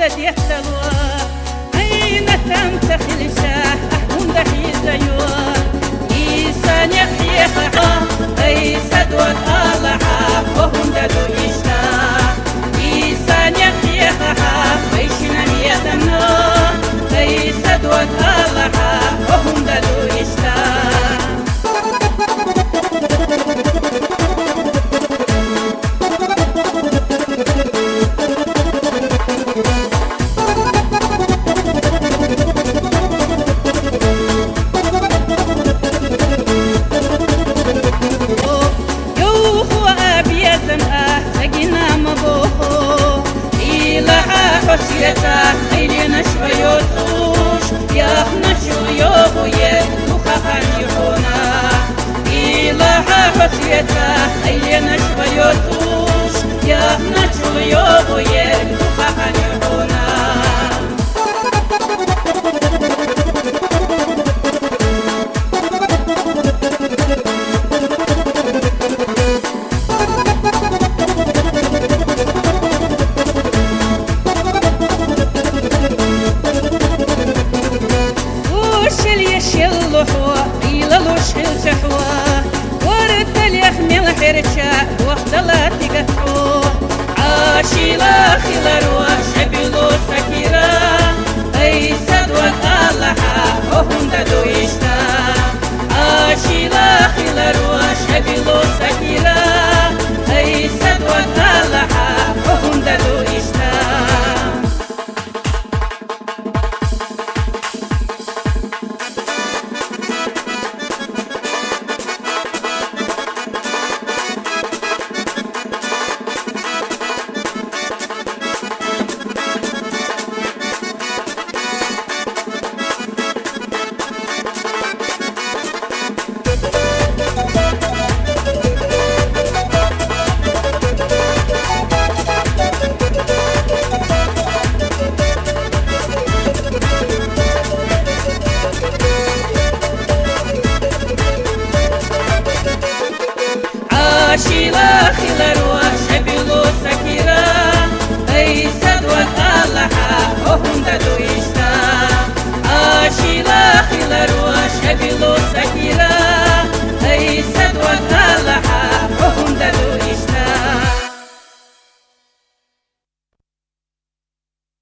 هندد يحتلوا أين تمتخل شاه هندح يزيوا إيسان يحيها أي سدوة آلها وهندد يشتاه إيسان يحيها ويشنا يدنا أي سدوة آلها وهندد يشتاه حسيتا إلينا شويوتوش يا نشو يوبوية وخافن يحونا إلها حسيتا إلينا شويوتوش يا نشو يوبوية